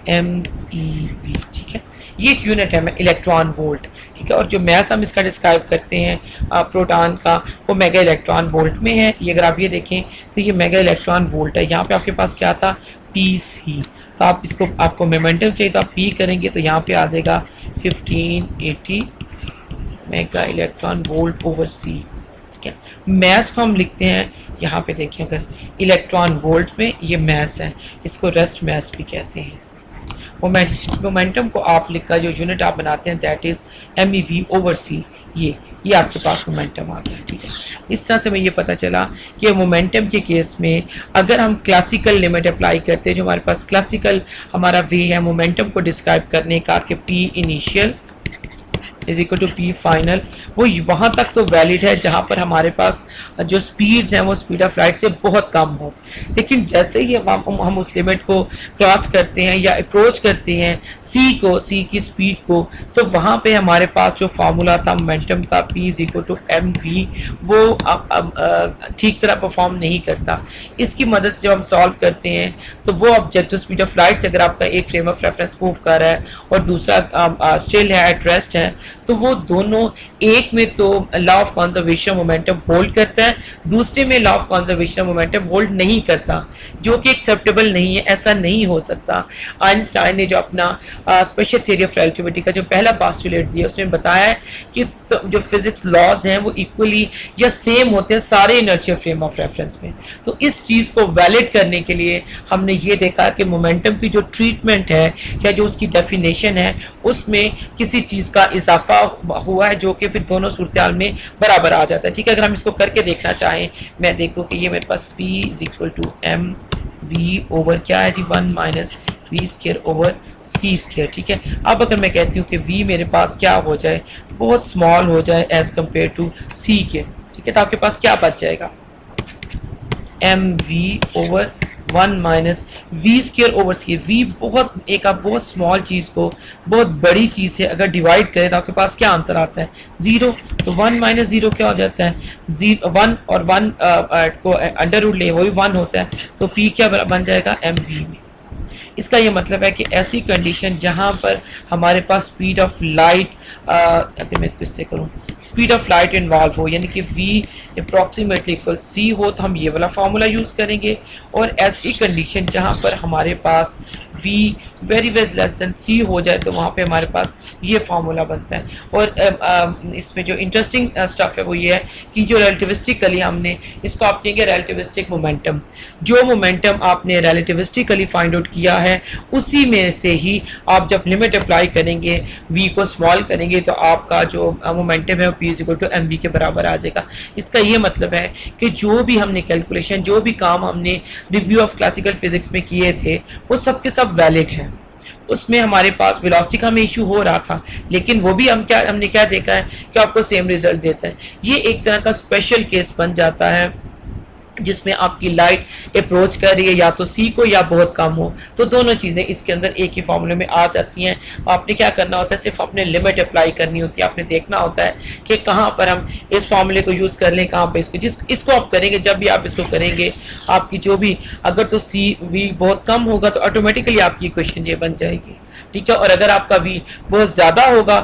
MeV। ठीक है, ये एक यूनिट है इलेक्ट्रॉन वोल्ट। ठीक है, और जो मैस हम इसका डिस्क्राइब करते हैं प्रोटॉन का, वो मेगा इलेक्ट्रॉन वोल्ट में है। ये अगर आप ये देखें तो ये मेगा इलेक्ट्रॉन वोल्ट है। यहाँ पे आपके पास क्या था, PC, तो आप इसको, आपको मोमेंटम चाहिए तो आप P करेंगे तो यहाँ पे आ जाएगा 1580 mega electron volt over C। ठीक है, मैस को हम लिखते हैं, यहाँ पे देखिए अगर इलेक्ट्रॉन वोल्ट में, ये मैस है, इसको रेस्ट मैस भी कहते हैं। मोमेंटम को आप लिखा, जो यूनिट आप बनाते हैं, that is MEV over C। ये आपके पास मोमेंटम आ गया। ठीक है, इस तरह से हमें ये पता चला कि मोमेंटम के केस में अगर हम क्लासिकल लिमिट अप्लाई करते हैं, जो हमारे पास क्लासिकल हमारा वे है मोमेंटम को डिस्क्राइब करने का, कि P initial is equal to P final, वो वहाँ तक तो वैलिड है जहाँ पर हमारे पास जो स्पीड्स हैं वो स्पीड ऑफ लाइट से बहुत कम हो। लेकिन जैसे ही हम उस लिमिट को क्रॉस करते हैं या अप्रोच करते हैं C की स्पीड को, तो वहाँ पे हमारे पास जो फार्मूला था मोमेंटम का, P is equal to MV, वो अब ठीक तरह परफॉर्म नहीं करता। इसकी मदद से जब हम सॉल्व करते हैं तो वो ऑब्जेक्ट स्पीड ऑफ लाइट से, अगर आपका एक फ्रेम ऑफ रेफरेंस मूव कर रहा है और दूसरा स्टिल है, एट रेस्ट है, तो वो दोनों, एक में तो law of conservation momentum hold करता है, दूसरे में law of conservation momentum hold नहीं करता, जो कि एक्सेप्टेबल नहीं है। ऐसा नहीं हो सकता। आइंस्टाइन ने जो अपना स्पेशल थ्योरी ऑफ रिलेटिविटी का जो पहला पोस्टुलेट दिया, उसमें बताया है कि जो फिजिक्स लॉज हैं वो इक्वली या सेम होते हैं सारे इनर्शियल फ्रेम ऑफ रेफरेंस में। तो इस चीज को वैलिड करने के लिए हमने ये देखा कि मोमेंटम की जो ट्रीटमेंट है या जो उसकी डेफिनेशन है, उसमें किसी चीज का इजाफा हुआ है, जो कि फिर दोनों सूरत में बराबर आ जाता है। ठीक है, अगर हम इसको करके देखना चाहें, मैं देखूँ कि ये मेरे पास P is equal to MV over क्या है जी, 1 minus V square over C square. ठीक है, अब अगर मैं कहती हूँ कि V मेरे पास क्या हो जाए, बहुत स्मॉल हो जाए एज कम्पेयर टू C के। ठीक है, तो आपके पास क्या बच जाएगा, MV over 1 minus V square over C। V बहुत एक, आप बहुत स्मॉल चीज़ को बहुत बड़ी चीज़ से अगर डिवाइड करें तो आपके पास क्या आंसर आता है, 0। तो 1 माइनस 0 क्या हो जाता है, 1, और 1 को अंडर रूट ले, वही 1 होता है, तो P क्या बन जाएगा, MV में। इसका ये मतलब है कि ऐसी कंडीशन जहां पर हमारे पास स्पीड ऑफ लाइट, अगर मैं इसको इससे करूं, स्पीड ऑफ लाइट इन्वॉल्व हो, यानी कि V अप्रॉक्सीमेटली इक्वल C हो, तो हम ये वाला फार्मूला यूज करेंगे। और ऐसी कंडीशन जहां पर हमारे पास v very very less than c हो जाए तो वहाँ पे हमारे पास ये फार्मूला बनता है। और इसमें जो इंटरेस्टिंग स्टफ है वो ये है कि जो रिलेटिविस्टिकली हमने इसको आप कहेंगे रिलेटिविस्टिक मोमेंटम, जो मोमेंटम आपने रिलेटिविस्टिकली फाइंड आउट किया है उसी में से ही आप जब लिमिट अप्लाई करेंगे v को स्मॉल करेंगे तो आपका जो मोमेंटम है वो p इक्वल टू mv के बराबर आ जाएगा। इसका ये मतलब है कि जो भी हमने कैलकुलेशन, जो भी काम हमने रिव्यू ऑफ क्लासिकल फिजिक्स में किए थे वो सब के सब वैलिड हैं। उसमें हमारे पास वेलोसिटी का हमें इशू हो रहा था, लेकिन वो भी हमने क्या देखा है कि आपको सेम रिजल्ट देता है। ये एक तरह का स्पेशल केस बन जाता है जिसमें आपकी लाइट अप्रोच कर रही है या तो सी को या बहुत कम हो, तो दोनों चीज़ें इसके अंदर एक ही फॉर्मूले में आ जाती हैं। आपने क्या करना होता है, सिर्फ अपने लिमिट अप्लाई करनी होती है। आपने देखना होता है कि कहाँ पर हम इस फॉर्मूले को यूज़ कर लें, कहाँ पर इसको आप करेंगे। जब भी आप इसको करेंगे आपकी जो भी, अगर तो सी वी बहुत कम होगा तो ऑटोमेटिकली आपकी इक्वेशन ये बन जाएगी, ठीक है। और अगर आपका v बहुत ज़्यादा होगा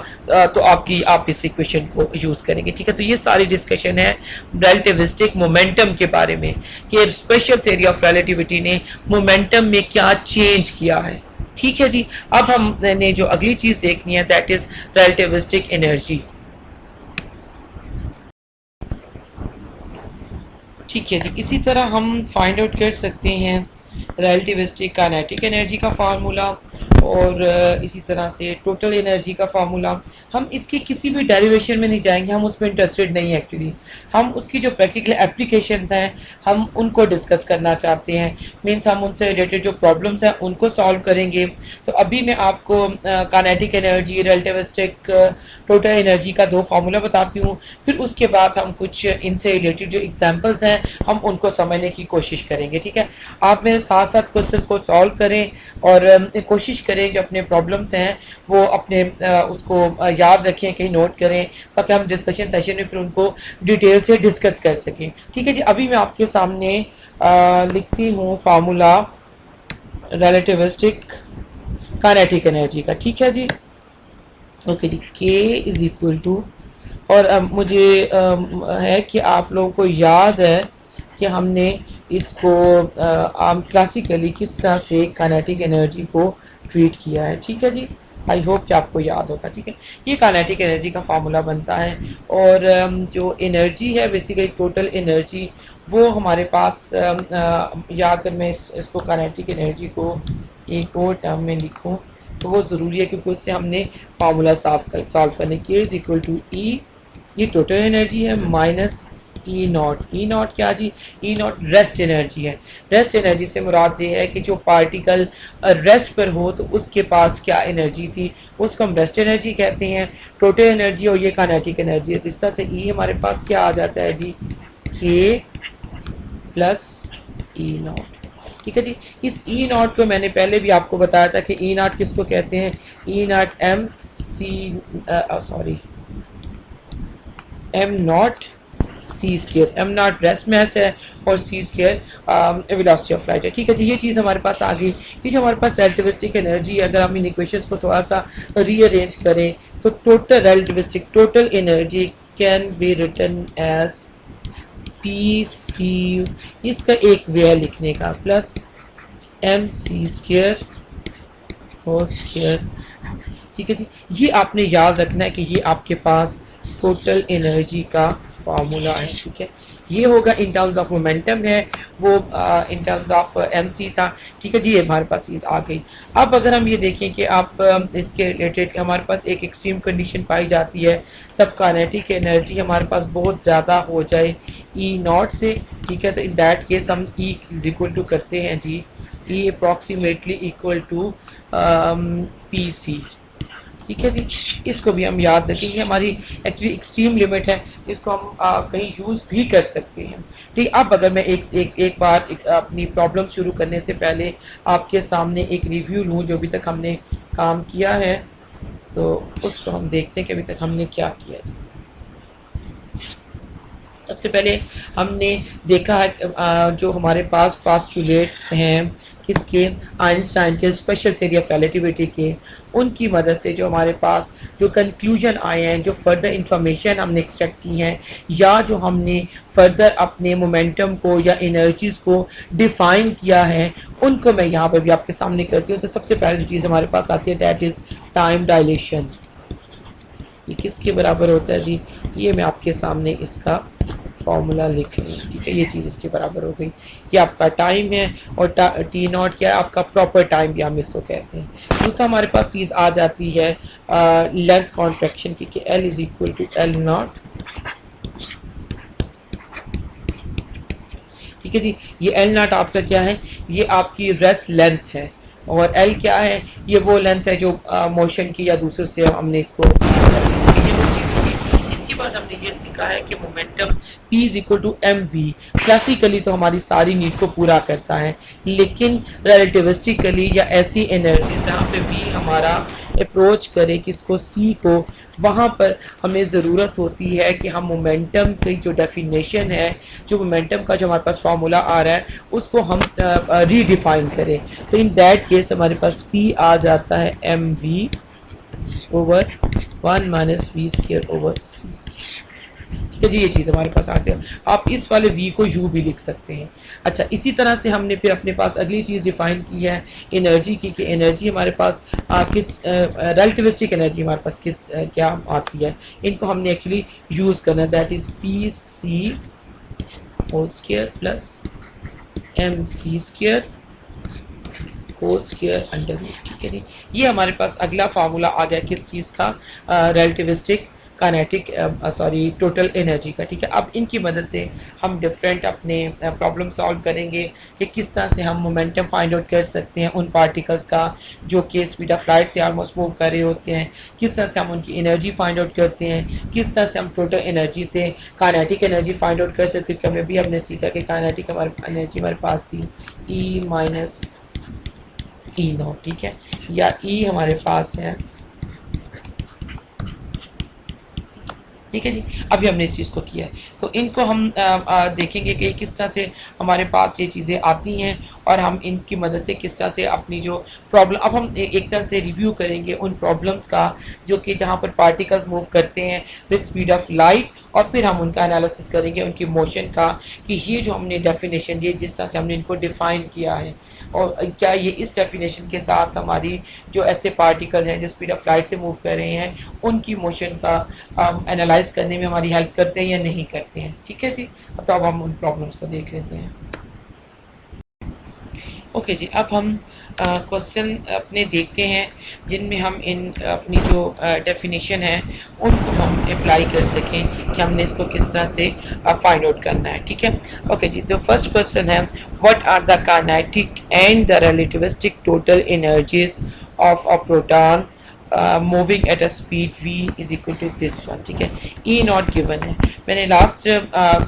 तो आप इस इक्वेशन को यूज़ करेंगे, ठीक है। तो ये सारी डिस्कशन है रिलेटिविस्टिक मोमेंटम के बारे में कि स्पेशल थ्योरी ऑफ रिलेटिविटी ने मोमेंटम में क्या चेंज किया है, ठीक है जी। अब हमने जो अगली चीज़ देखनी है दैट इज रिलेटिविस्टिक एनर्जी, ठीक है जी। इसी तरह हम फाइंड आउट कर सकते हैं रिलेटिविस्टिक काइनेटिक एनर्जी का फार्मूला और इसी तरह से टोटल एनर्जी का फार्मूला। हम इसकी किसी भी डेरिवेशन में नहीं जाएंगे, हम उसमें इंटरेस्टेड नहीं है एक्चुअली। हम उसकी जो प्रैक्टिकल एप्लीकेशंस हैं हम उनको डिस्कस करना चाहते हैं, मीन्स हम उनसे रिलेटेड जो प्रॉब्लम्स हैं उनको सॉल्व करेंगे। तो अभी मैं आपको kinetic energy, relativistic, total energy का दो फार्मूला बताती हूँ, फिर उसके बाद हम कुछ इनसे रिलेटेड जो एग्जाम्पल्स हैं हम उनको समझने की कोशिश करेंगे, ठीक है। आप मेरे साथ साथ क्वेश्चन को सॉल्व करें और कोशिश करें जो अपने प्रॉब्लम्स हैं वो अपने उसको याद रखें, कहीं नोट करें, ताकि हम डिस्कशन सेशन में फिर उनको डिटेल से डिस्कस कर सकें, ठीक है जी। अभी मैं आपके सामने लिखती हूँ फार्मूला रिलेटिविस्टिक काइनेटिक एनर्जी का, ठीक है जी। ओके जी, K इज इक्वल टू, और मुझे है कि आप लोगों को याद है कि हमने इसको आम क्लासिकली किस तरह से काइनेटिक एनर्जी को ट्रीट किया है, ठीक है जी। आई होप कि आपको याद होगा, ठीक है। ये काइनेटिक एनर्जी का फार्मूला बनता है और जो एनर्जी है बेसिकली टोटल एनर्जी वो हमारे पास, या अगर मैं इसको काइनेटिक एनर्जी को एक और टर्म में लिखूं तो वो ज़रूरी है क्योंकि उससे हमने फार्मूला सॉल्व करने के इज इक्वल टू ई, ये टोटल एनर्जी है, minus E not. E not क्या जी? ई नॉट रेस्ट एनर्जी है। रेस्ट एनर्जी से मुराद ये है कि जो पार्टिकल रेस्ट पर हो तो उसके पास क्या एनर्जी थी, उसको हम रेस्ट एनर्जी कहते हैं। टोटल एनर्जी और ये काइनेटिक एनर्जी है, तो इस तरह से ई हमारे पास क्या आ जाता है जी, के प्लस ई नॉट, ठीक है जी। इस ई नॉट को मैंने पहले भी आपको बताया था कि ई नॉट किसको कहते हैं, E naught M C, sorry M naught C square, M naught rest mass है और C square velocity of light है, ठीक है जी। ये चीज़ हमारे पास आ गई। ये जो हमारे पास रिलेटिविस्टिक एनर्जी है, अगर हम इन इक्वेशंस को थोड़ा सा रीअरेंज करें तो total relativistic total energy can be written as P C, इसका एक वे है लिखने का, plus M C square whole square, ठीक है जी। ये आपने याद रखना है कि ये आपके पास टोटल एनर्जी का फार्मूला है, ठीक है। ये होगा इन टर्म्स ऑफ मोमेंटम है, वो in terms of M C था, ठीक है जी। ये हमारे पास चीज़ आ गई। अब अगर हम ये देखें कि आप इसके रिलेटेड हमारे पास एक एक्सट्रीम कंडीशन पाई जाती है जब काइनेटिक एनर्जी हमारे पास बहुत ज़्यादा हो जाए ई नॉट से, ठीक है। तो इन दैट केस हम ई इज इक्वल टू करते हैं जी, E approximately equal to P C, ठीक है जी। इसको भी हम याद रखेंगे, हमारी एक्चुअली एक्सट्रीम लिमिट है, इसको हम कहीं यूज़ भी कर सकते हैं, ठीक। अब अगर मैं एक बार अपनी प्रॉब्लम शुरू करने से पहले आपके सामने एक रिव्यू लूँ जो अभी तक हमने काम किया है, तो उसको हम देखते हैं कि अभी तक हमने क्या किया जी। सबसे पहले हमने देखा है जो हमारे पास पास्टुलेट्स हैं किसके, आइंस्टाइन के स्पेशल थ्योरी ऑफ रिलेटिविटी के, उनकी मदद से जो हमारे पास जो कंक्लूजन आए हैं, जो फर्दर इंफॉर्मेशन हमने एक्सट्रैक्ट की हैं, या जो हमने फर्दर अपने मोमेंटम को या एनर्जीज़ को डिफ़ाइन किया है, उनको मैं यहाँ पर भी आपके सामने करती हूँ। तो सबसे पहले जो चीज़ हमारे पास आती है डैट इज़ टाइम डायलेशन। ये किसके बराबर होता है जी, ये मैं आपके सामने इसका फॉर्मूला लिख रही हूँ, ठीक है। ये चीज़ इसके बराबर हो गई। ये आपका टाइम है और टी नॉट क्या है, आपका प्रॉपर टाइम भी हम इसको कहते हैं। दूसरा हमारे पास चीज़ आ जाती है लेंथ कॉन्ट्रैक्शन की, कि L is equal to L not, ठीक है जी। ये L नॉट आपका क्या है, ये आपकी रेस्ट लेंथ है, और L क्या है, ये वो लेंथ है जो मोशन की या दूसरे से हमने इसको ये दो चीज़ होगी। इसके बाद हमने ये सीखा है कि momentum P is equal to M V. Classically तो हमारी सारी नीड को पूरा करता है, लेकिन रिलेटिविस्टिकली या ऐसी एनर्जी जहाँ पे V हमारा अप्रोच करे किसको, C को, वहाँ पर हमें ज़रूरत होती है कि हम मोमेंटम की जो डेफिनेशन है, जो मोमेंटम का जो हमारे पास फार्मूला आ रहा है, उसको हम रीडिफाइन करें। तो इन दैट केस हमारे पास P आ जाता है M V over 1 minus V square over C square, ठीक है जी। ये चीज़ हमारे पास आ जाए। आप इस वाले v को u भी लिख सकते हैं। अच्छा, इसी तरह से हमने फिर अपने पास अगली चीज़ डिफाइन की है एनर्जी की, कि एनर्जी हमारे पास किस रिलेटिविस्टिक एनर्जी हमारे पास किस क्या आती है, इनको हमने एक्चुअली यूज़ करना है। That is P C whole square plus M C square whole square under root, ठीक है जी। ये हमारे पास अगला फार्मूला आ गया किस चीज़ का, relativistic kinetic sorry total energy का, ठीक है। अब इनकी मदद से हम डिफरेंट अपने प्रॉब्लम सॉल्व करेंगे कि किस तरह से हम मोमेंटम फाइंड आउट कर सकते हैं उन पार्टिकल्स का जो कि स्पीड ऑफ लाइट से ऑलमोस्ट मूव कर रहे होते हैं, किस तरह से हम उनकी एनर्जी फाइंड आउट करते हैं, किस तरह से हम टोटल एनर्जी से काइनेटिक एनर्जी फाइंड आउट कर सकते हैं। कभी भी हमने सीखा कि काइनेटिक हमारी एनर्जी हमारे पास थी ई माइनस ई नॉट, ठीक है, या ई हमारे पास है, ठीक है जी। अभी हमने इस चीज़ को किया है, तो इनको हम देखेंगे कि किस तरह से हमारे पास ये चीज़ें आती हैं और हम इनकी मदद से किस तरह से अपनी जो प्रॉब्लम, अब हम एक तरह से रिव्यू करेंगे उन प्रॉब्लम्स का जो कि जहाँ पर पार्टिकल्स मूव करते हैं विद स्पीड ऑफ लाइट, और फिर हम उनका एनालिसिस करेंगे उनकी मोशन का, कि ये जो हमने डेफिनेशन दी जिस तरह से हमने इनको डिफ़ाइन किया है, और क्या ये इस डेफिनेशन के साथ हमारी जो ऐसे पार्टिकल हैं जो स्पीड ऑफ लाइट से मूव कर रहे हैं उनकी मोशन का एनालाइज करने में हमारी हेल्प करते हैं या नहीं करते हैं, ठीक है जी। तो अब हम उन प्रॉब्लम्स को देख लेते हैं। ओके जी, अब हम क्वेश्चन अपने देखते हैं जिनमें हम इन अपनी जो डेफिनेशन है उनको हम अप्लाई कर सकें कि हमने इसको किस तरह से फाइंड आउट करना है, ठीक है। ओके जी, तो फर्स्ट क्वेश्चन है what are the kinetic and the relativistic total energies of a proton moving at a speed v is equal to this one, ठीक है। ई नॉट गिवन है, मैंने लास्ट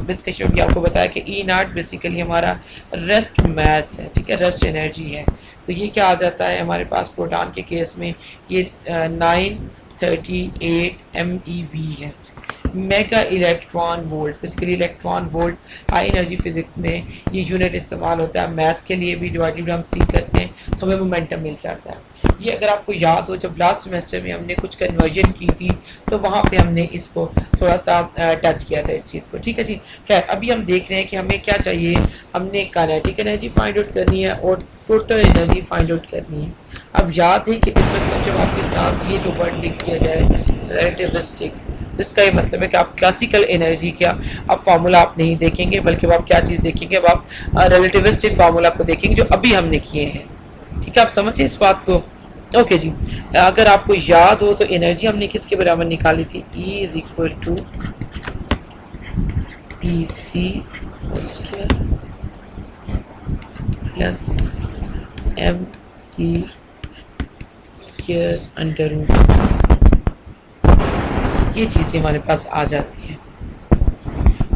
डिस्कशन में आपको बताया कि ई नॉट बेसिकली हमारा रेस्ट मैस है, ठीक है, रेस्ट एनर्जी है। तो ये क्या आ जाता है हमारे पास प्रोटॉन के केस में, ये 938 MeV है, mega electron volt. Basically electron volt high energy physics में ये यूनिट इस्तेमाल होता है, मैथ्स के लिए भी डिवाइडेड हम सी करते हैं तो हमें मोमेंटम मिल जाता है। ये अगर आपको याद हो जब लास्ट सेमेस्टर में हमने कुछ कन्वर्जन की थी तो वहाँ पे हमने इसको थोड़ा सा टच किया था इस चीज़ को, ठीक है जी। खैर अभी हम देख रहे हैं कि हमें क्या चाहिए, हमने काइनेटिक एनर्जी फाइंड आउट करनी है और टोटल एनर्जी फाइंड आउट करनी है। अब याद है कि इस वक्त जब आपके साथ ये जो वर्ड लिख दिया जाए रिलेटिविस्टिक, तो इसका ये मतलब है कि आप क्लासिकल एनर्जी क्या अब फार्मूला आप नहीं देखेंगे, बल्कि आप क्या चीज़ देखेंगे, अब आप रिलेटिविस्टिक फार्मूला को देखेंगे जो अभी हमने किए हैं, ठीक है। आप समझिए इस बात को। ओके जी, अगर आपको याद हो तो एनर्जी हमने किसके बराबर निकाली थी, E is equal to P C square plus M C square under root, ये चीज़ें हमारे पास आ जाती है।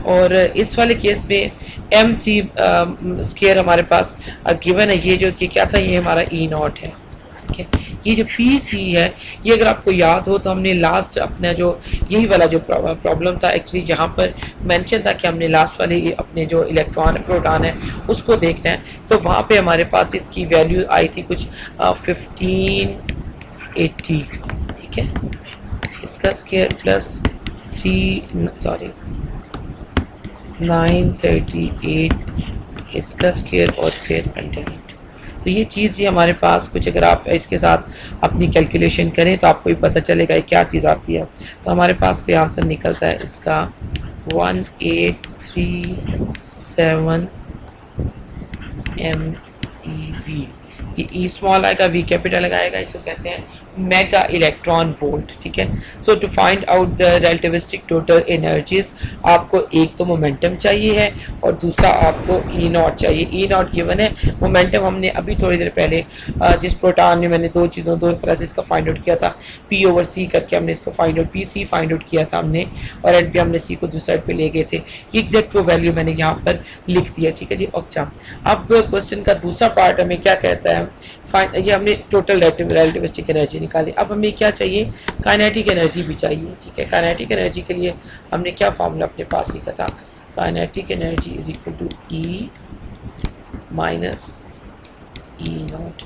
और इस वाले केस में एम सी स्क्वायर हमारे पास गिवन है, ये जो कि क्या था, ये हमारा ई नॉट है, ठीक है। ये जो पी सी है, ये अगर आपको याद हो तो हमने लास्ट अपना जो यही वाला जो प्रॉब्लम था एक्चुअली, जहाँ पर मेंशन था कि हमने लास्ट वाले अपने जो इलेक्ट्रॉन प्रोटॉन है उसको देखना है, तो वहाँ पे हमारे पास इसकी वैल्यू आई थी कुछ 1580, ठीक है। इसका स्क्वायर प्लस 938 इसका स्क्वायर और फिर अंडर। तो ये चीज़ ही हमारे पास कुछ, अगर आप इसके साथ अपनी कैलकुलेशन करें तो आपको भी पता चलेगा क्या चीज़ आती है। तो हमारे पास कोई आंसर निकलता है इसका 1837 MeV। ये ई स्मॉल आएगा, वी कैपिटल आएगा, इसको कहते हैं मेगा इलेक्ट्रॉन वोल्ट, ठीक है। So to find out the relativistic total energies, आपको एक तो मोमेंटम चाहिए है और दूसरा आपको ई नॉट चाहिए। ई नॉट गिवन है, मोमेंटम हमने अभी थोड़ी देर पहले जिस प्रोटॉन में मैंने दो तरह से इसका फाइंड आउट किया था, पी ओवर सी करके हमने इसको find out, P C find out किया था हमने, और एंड पे हमने सी को दूसरी साइड पे ले गए थे। ये एग्जैक्ट वो वैल्यू मैंने यहाँ पर लिख दिया, ठीक है जी। अच्छा, अब क्वेश्चन का दूसरा पार्ट हमें क्या कहता है, ये हमने टोटल रिलेटिविस्टिक एनर्जी निकाली। अब हमें क्या चाहिए, काइनेटिक एनर्जी भी चाहिए, ठीक है। काइनेटिक एनर्जी के लिए हमने क्या फॉर्मूला अपने पास लिखा था, kinetic energy is equal to E minus E not.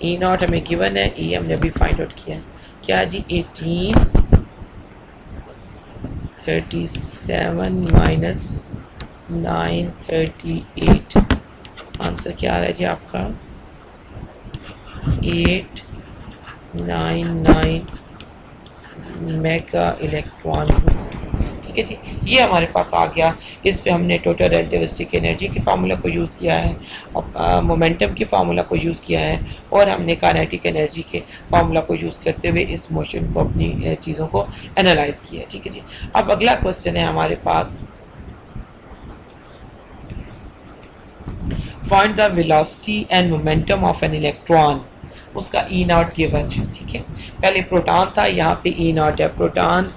E not हमें गिवन है, ई हमने अभी फाइंड आउट किया है, क्या जी 1837 माइनस 938, आंसर क्या आ रहा है जी आपका 899 मेगा इलेक्ट्रॉन वोल्ट, ठीक है जी। ये हमारे पास आ गया। इस पे हमने टोटल रिलेटिविस्टिक एनर्जी के फार्मूला को यूज़ किया है, मोमेंटम के फार्मूला को यूज़ किया है, और हमने काइनेटिक एनर्जी के फार्मूला को यूज़ करते हुए इस मोशन को, अपनी चीज़ों को एनालाइज किया, ठीक है जी। अब अगला क्वेश्चन है हमारे पास, find the velocity and momentum of an electron. उसका ई नॉट गिवन है, ठीक है। पहले प्रोटॉन था, यहाँ पे ई नॉट है। प्रोटॉन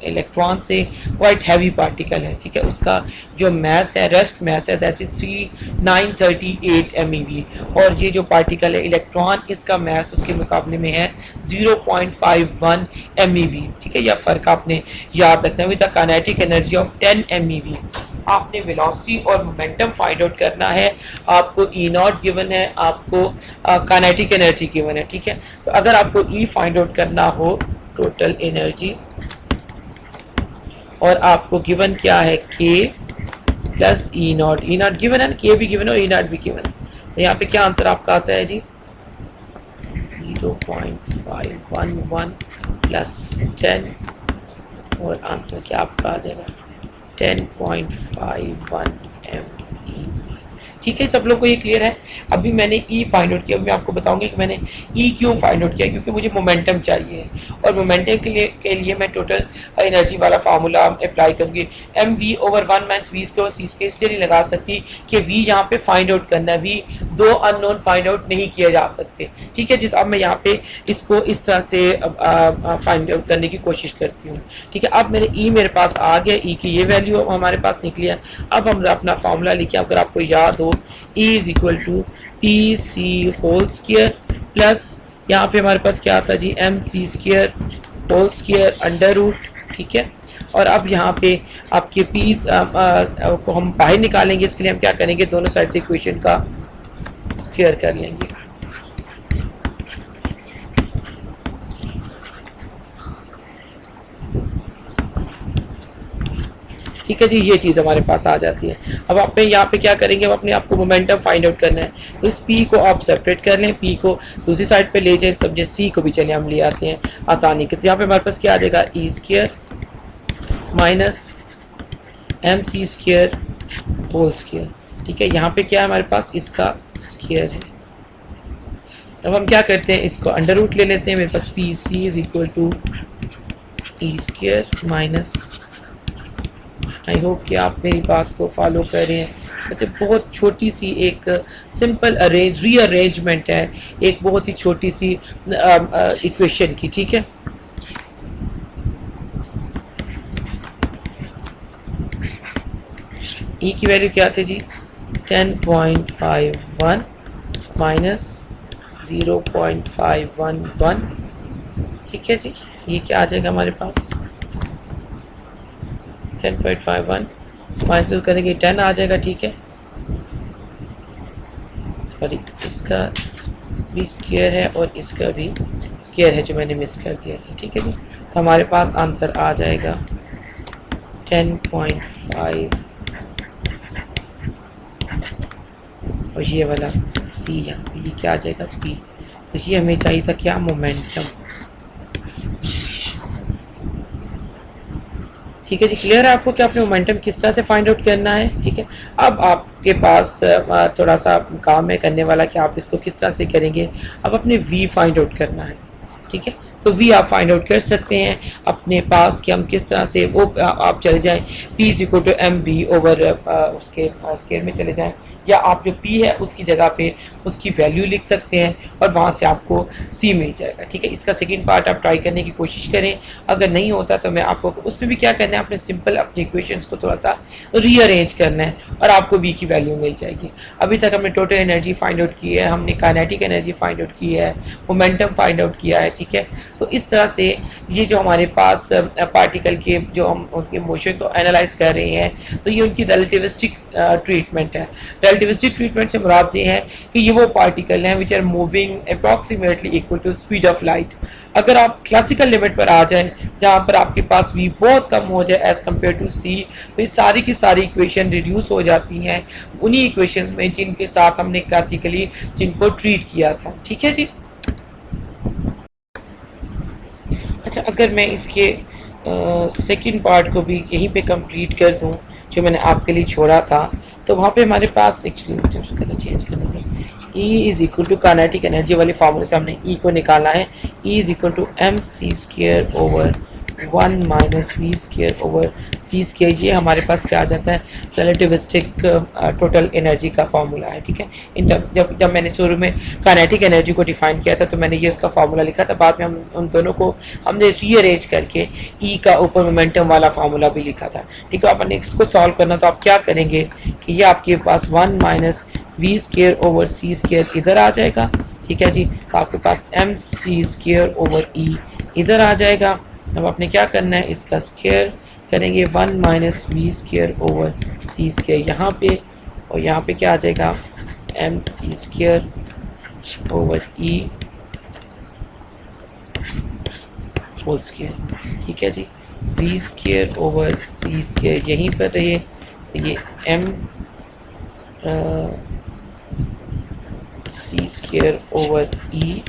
इलेक्ट्रॉन से क्वाइट हैवी पार्टिकल है, ठीक है। उसका जो मैस है, रेस्ट मैस है, दैट इज 3938 MeV, और ये जो पार्टिकल है इलेक्ट्रॉन, इसका मैस उसके मुकाबले में है 0.51 MeV, ठीक है। यह फ़र्क आपने याद रखना है। With the kinetic energy of 10 MeV आपने वेलोसिटी और मोमेंटम फाइंड आउट करना है। आपको ई नॉट गिवन है, आपको काइनेटिक एनर्जी गिवन है, ठीक है। तो अगर आपको ई फाइंड आउट करना हो, टोटल एनर्जी, और आपको गिवन क्या है के plus E not. E not given है, के भी गिवन है और ई नॉट भी गिवन है। तो यहाँ पे क्या आंसर आपका आता है जी 0.511 प्लस 10, और आंसर क्या आपका आ जाएगा 10.51 MeV, ठीक है। सब लोग को ये क्लियर है। अभी मैंने ई फाइंड आउट किया, मैं आपको बताऊंगी कि मैंने ई क्यों फाइंड आउट किया, क्योंकि मुझे मोमेंटम चाहिए, और मोमेंटम के लिए मैं टोटल एनर्जी वाला फार्मूला अप्लाई करूंगी। MV over 1 minus V square C square, इसलिए नहीं लगा सकती कि वी यहाँ पे फाइंड आउट करना है, वी दो अननोन फाइंड आउट नहीं किए जा सकते, ठीक है जी। तो अब मैं यहाँ पे इसको इस तरह से फाइंड आउट करने की कोशिश करती हूँ, ठीक है। अब मेरे ई मेरे पास आ गया, ई की ये वैल्यू हमारे पास निकली है। अब हम अपना फार्मूला लिखे, अगर आपको याद हो, E is equal to P C whole square plus यहाँ पे हमारे पास क्या आता है जी MC square whole square under root, ठीक है। और अब यहाँ पे आपके P को हम बाहर निकालेंगे, इसके लिए हम क्या करेंगे, दोनों साइड से इक्वेशन का स्क्वायर कर लेंगे, ठीक है जी। ये चीज़ हमारे पास आ जाती है। अब आप यहाँ पे क्या करेंगे, अब अपने आपको मोमेंटम फाइंड आउट करना है, तो इस P को आप सेपरेट कर लें, P को दूसरी साइड पे ले जाए, समझे C को भी चले हम ले आते हैं आसानी के। तो यहाँ पे हमारे पास क्या आ जाएगा E square minus MC square whole square, ठीक है। यहाँ पे क्या है हमारे पास, इसका स्क्वायर है। अब हम क्या करते हैं, इसको अंडर रूट ले लेते हैं। मेरे पास PC is equal to E square minus, I hope कि आप मेरी बात को फॉलो कर रहे हैं। अच्छा, बहुत छोटी सी एक सिंपल रीअरेंजमेंट है, एक बहुत ही छोटी सी इक्वेशन की, ठीक है। ई की वैल्यू क्या थी जी 10.51 माइनस 0.511, ठीक है जी। ये क्या आ जाएगा हमारे पास 10.51 माइनस करेंगे 10 आ जाएगा, ठीक है। सॉरी, इसका भी स्क्वायर है और इसका भी स्क्वायर है जो मैंने मिस कर दिया था, ठीक है जी। तो हमारे पास आंसर आ जाएगा 10.5 और ये वाला सी यहाँ पे, ये क्या आ जाएगा पी। तो ये हमें चाहिए था क्या, मोमेंटम, ठीक है जी। क्लियर है आपको कि आपने मोमेंटम किस तरह से फाइंड आउट करना है, ठीक है। अब आपके पास थोड़ा सा काम है करने वाला कि आप इसको किस तरह से करेंगे। अब अपने वी फाइंड आउट करना है, ठीक है। तो वी आप फाइंड आउट कर सकते हैं अपने पास कि हम किस तरह से वो आप चले जाएं P is equal to M V over उसके स्केयर में चले जाएं, या आप जो P है उसकी जगह पे उसकी वैल्यू लिख सकते हैं और वहाँ से आपको C मिल जाएगा, ठीक है। इसका सेकंड पार्ट आप ट्राई करने की कोशिश करें। अगर नहीं होता तो मैं आपको उसमें भी क्या करना है, आपने सिंपल अपनी इक्वेशंस को थोड़ा सा रीअरेंज करना है और आपको V की वैल्यू मिल जाएगी। अभी तक हमने टोटल एनर्जी फाइंड आउट की है, हमने काइनेटिक एनर्जी फाइंड आउट की है, मोमेंटम फाइंड आउट किया है, ठीक है। तो इस तरह से ये जो हमारे पास पार्टिकल के जो हम उनके मोशन को एनालाइज कर रहे हैं, तो ये उनकी रिलेटिविस्टिक ट्रीटमेंट है। रिलेटिविस्टिक ट्रीटमेंट से मुराद ये है कि ये वो पार्टिकल हैं which are moving approximately equal to speed of light. अगर आप क्लासिकल लिमिट पर आ जाएं जहाँ पर आपके पास v बहुत कम हो जाए एज कम्पेयर टू c, तो ये सारी की सारी इक्वेशन रिड्यूस हो जाती हैं उन्हीं इक्वेशंस में जिनके साथ हमने क्लासिकली जिनको ट्रीट किया था, ठीक है जी। अच्छा, अगर मैं इसके सेकंड पार्ट को भी यहीं पे कंप्लीट कर दूं जो मैंने आपके लिए छोड़ा था, तो वहाँ पे हमारे पास एक्चुअली चेंज करना है। E is equal to kinetic energy वाले फार्मूले से हमने E को निकालना है। E is equal to M C square over 1 minus V square over C square. ये हमारे पास क्या आ जाता है, रिलेटिविस्टिक टोटल एनर्जी का फार्मूला है, ठीक है। इन जब मैंने शुरू में काइनेटिक एनर्जी को डिफाइन किया था तो मैंने ये उसका फार्मूला लिखा था, बाद में हम उन दोनों को हमने रीअरेंज करके E का ऊपर मोमेंटम वाला फार्मूला भी लिखा था, ठीक है। अपन इसको सॉल्व करना तो आप क्या करेंगे कि ये आपके पास 1 minus V square over C square इधर आ जाएगा, ठीक है जी। तो आपके पास M C square over E इधर आ जाएगा। अब आपने क्या करना है, इसका स्क्वायर करेंगे 1 minus V square over C square यहाँ पे, और यहाँ पे क्या आ जाएगा M C square over E whole square, ठीक है जी। V square over C square यहीं पर रहे, तो ये M C square over E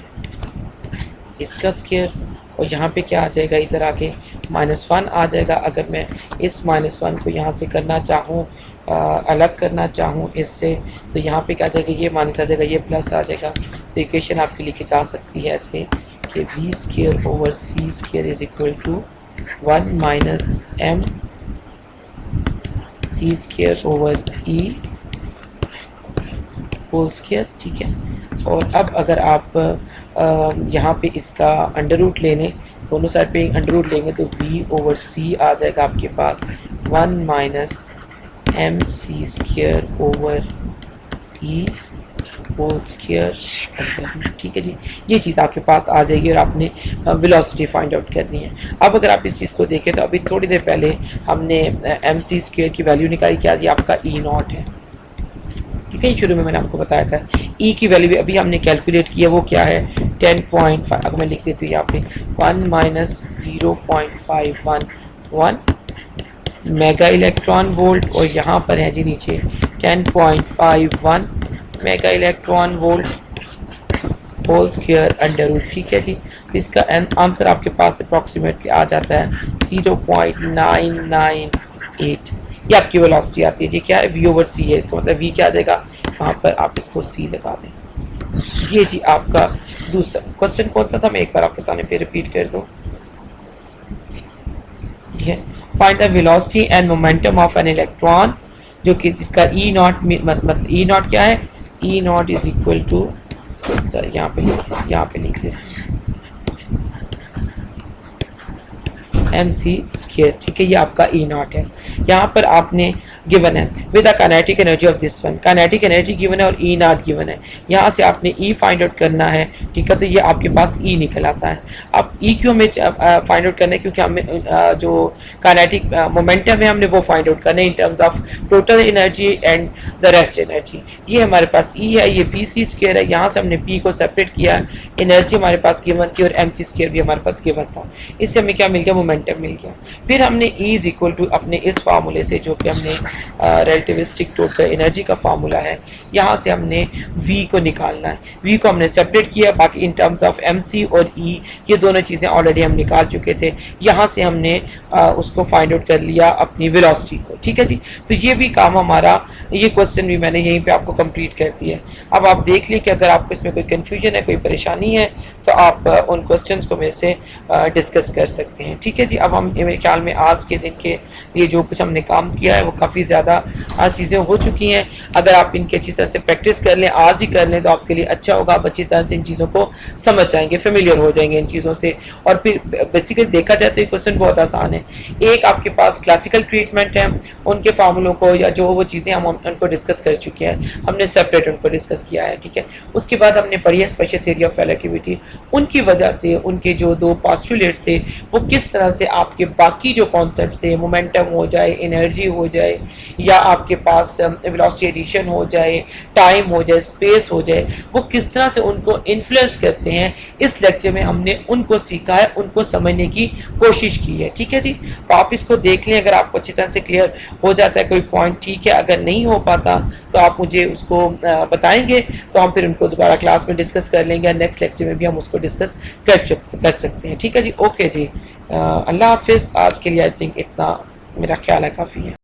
इसका स्क्वायर, और यहाँ पे क्या आ जाएगा इधर आके -1 आ जाएगा। अगर मैं इस -1 को यहाँ से करना चाहूँ, अलग करना चाहूँ इससे, तो यहाँ पे क्या आ जाएगा, ये माइनस आ जाएगा, ये प्लस आ जाएगा। तो इक्वेशन आपकी लिखी जा सकती है ऐसे कि V square over C square is equal to 1 minus M C square over E whole square, ठीक है। और अब अगर आप यहाँ पे इसका अंडर रूट लेने, दोनों साइड पे अंडर रूट लेंगे तो v ओवर c आ जाएगा आपके पास 1 minus M C square over E whole square, ठीक है जी। ये चीज़ आपके पास आ जाएगी और आपने वेलोसिटी फाइंड आउट करनी है। अब अगर आप इस चीज़ को देखें तो अभी थोड़ी देर पहले हमने एम सी स्क्वायर की वैल्यू निकाली, क्या जी आपका ई नॉट है, ठीक है। शुरू में मैंने आपको बताया था E की वैल्यू भी अभी हमने कैलकुलेट किया, वो क्या है 10.5। अगर मैं लिख देती हूँ यहाँ पे 1 माइनस 0.511 मेगा इलेक्ट्रॉन वोल्ट, और यहाँ पर है जी नीचे 10.51 mega electron volt whole square under root, ठीक है जी। तो इसका आंसर आपके पास अप्रॉक्सीमेटली आ जाता है 0.998। ये आपकी वेलोसिटी आती है जी, क्या है v ओवर c है, इसका मतलब v क्या आ जाएगा, वहाँ पर आप इसको c लगा दें। ये जी आपका दूसरा क्वेश्चन कौन सा था, मैं एक बार आपके सामने फिर रिपीट कर दूँ। Find the velocity and momentum of an electron, जो कि जिसका ई नॉट मतलब ई नॉट क्या है, ई नॉट इज इक्वल टू, यहाँ पे लिख देते एम सी स्क्वायर, ठीक है। ये आपका ई नॉट है। यहाँ पर आपने गिवन है with the kinetic energy of this one. Kinetic energy given है और ई नॉट गिवन है। यहाँ से आपने ई फाइंड आउट करना है, ठीक है। तो ये आपके पास ई निकल आता है। अब ई क्यों हमें फाइंड आउट करना है, क्योंकि हमें जो काइनेटिक मोमेंटम है हमने वो फाइंड आउट करना है इन terms of total energy and the rest energy. ये हमारे पास ई है, ये पी सी स्क्वायर है। यहाँ से हमने पी को सेपरेट किया, एनर्जी हमारे पास गिवन थी और एम सी स्क्वायर भी हमारे पास गिवन था। इससे हमें क्या मिल गया, मोमेंटम मिल गया। फिर हमने ई इज इक्वल टू अपने इस फार्मूले से जो कि हमने रिलेटिविस्टिक टोटल एनर्जी का फार्मूला है, यहाँ से हमने वी को निकालना है। वी को हमने सेपरेट किया, बाकी in terms of M C और ई ये दोनों चीज़ें ऑलरेडी हम निकाल चुके थे। यहाँ से हमने उसको फाइंड आउट कर लिया अपनी वेलोसिटी को, ठीक है जी। तो ये भी काम हमारा, ये क्वेश्चन भी मैंने यहीं पे आपको कंप्लीट कर दिया। अब आप देख लें कि अगर आपको इसमें कोई कन्फ्यूजन है, कोई परेशानी है, तो आप उन क्वेश्चंस को मेरे से डिस्कस कर सकते हैं, ठीक है जी। अब हम मेरे ख्याल में आज के दिन के लिए जो कुछ हमने काम किया है वो काफ़ी ज़्यादा चीज़ें हो चुकी हैं। अगर आप इनकी अच्छी तरह से प्रैक्टिस कर लें, आज ही कर लें, तो आपके लिए अच्छा होगा। आप अच्छी तरह से इन चीज़ों को समझ जाएंगे, फेमिलियर हो जाएंगे इन चीज़ों से। और फिर बेसिकली देखा जाए तो ये क्वेश्चन बहुत आसान है। एक आपके पास क्लासिकल ट्रीटमेंट है, उनके फार्मूलों को या जो वो चीज़ें हम उनको डिस्कस कर चुके हैं, हमने सेपरेट उनको डिस्कस किया है, ठीक है। उसके बाद हमने पढ़ी है स्पेशल थ्योरी ऑफ रिलेटिविटी। उनकी वजह से उनके जो दो पोस्टुलेट थे वो किस तरह से आपके बाकी जो कॉन्सेप्ट थे, मोमेंटम हो जाए, एनर्जी हो जाए, या आपके पास वेलोसिटी एडिशन हो जाए, टाइम हो जाए, स्पेस हो जाए, वो किस तरह से उनको इन्फ्लुएंस करते हैं। इस लेक्चर में हमने उनको सीखा है, उनको समझने की कोशिश की है, ठीक है जी। तो आप इसको देख लें, अगर आपको अच्छी तरह से क्लियर हो जाता है कोई पॉइंट, ठीक है। अगर नहीं हो पाता तो आप मुझे उसको बताएंगे, तो हम फिर उनको दोबारा क्लास में डिस्कस कर लेंगे। नेक्स्ट लेक्चर में भी हम उसको डिस्कस कर सकते हैं, ठीक है जी। ओके जी, अल्लाह हाफिज़। आज के लिए आई थिंक इतना मेरा ख्याल है काफ़ी है।